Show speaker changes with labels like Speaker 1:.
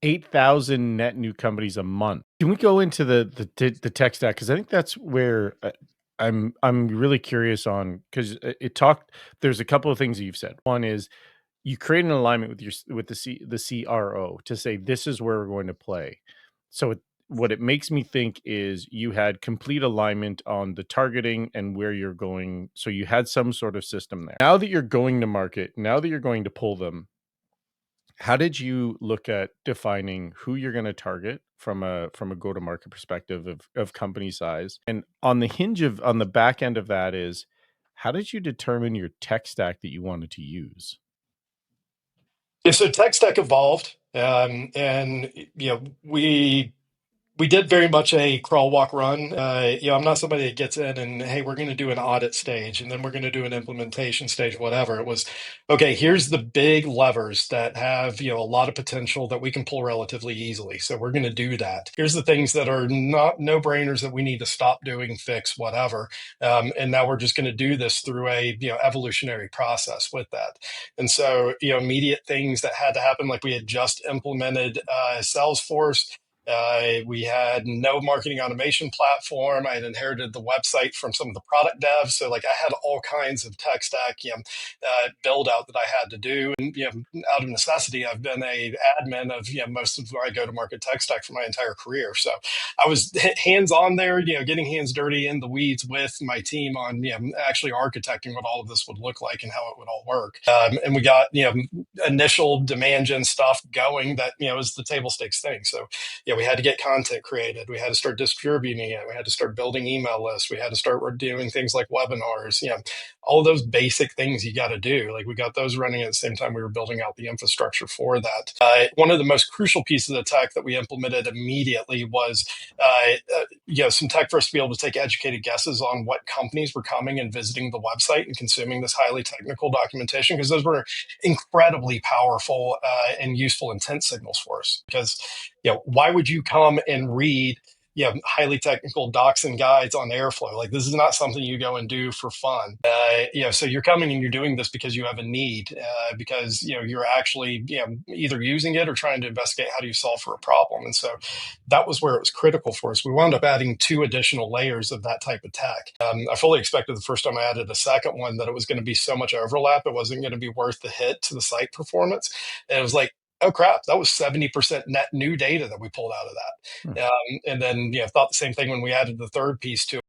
Speaker 1: 8,000 net new companies a month. Can we go into the tech stack? Because I think that's where I'm really curious on because it talked. There's a couple of things that you've said. One is you create an alignment with the CRO to say this is where we're going to play. So what it makes me think is you had complete alignment on the targeting and where you're going. So you had some sort of system there. Now that you're going to market, now that you're going to pull them, how did you look at defining who you're going to target from a go to market perspective of company size? And on the back end of that is how did you determine your tech stack that you wanted to use?
Speaker 2: Yeah, so tech stack evolved, and we did very much a crawl, walk, run. I'm not somebody that gets in and, hey, we're going to do an audit stage and then we're going to do an implementation stage, whatever. It was, okay, here's the big levers that have, a lot of potential that we can pull relatively easily. So we're going to do that. Here's the things that are not no brainers that we need to stop doing, fix, whatever. And now we're just going to do this through a, evolutionary process with that. And so, immediate things that had to happen, like we had just implemented Salesforce. We had no marketing automation platform. I had inherited the website from some of the product devs. So like I had all kinds of tech stack, build out that I had to do. And, out of necessity, I've been a admin of, most of my go-to-market tech stack for my entire career. So I was hands on there, getting hands dirty in the weeds with my team on, actually architecting what all of this would look like and how it would all work. And we got, initial demand gen stuff going that, was the table stakes thing. So we had to get content created. We had to start distributing it. We had to start building email lists. We had to start doing things like webinars. All of those basic things you got to do. Like we got those running at the same time we were building out the infrastructure for that. One of the most crucial pieces of tech that we implemented immediately was, some tech for us to be able to take educated guesses on what companies were coming and visiting the website and consuming this highly technical documentation, because those were incredibly powerful and useful intent signals for us. Because why would you come and read highly technical docs and guides on Airflow? Like this is not something you go and do for fun. So you're coming and you're doing this because you have a need, because you're actually either using it or trying to investigate how do you solve for a problem. And so that was where it was critical for us. We wound up adding 2 additional layers of that type of tech. I fully expected the first time I added a second one that it was going to be so much overlap, it wasn't going to be worth the hit to the site performance. And it was like, oh crap, that was 70% net new data that we pulled out of that.
Speaker 1: Hmm.
Speaker 2: And then, thought the same thing when we added the third piece to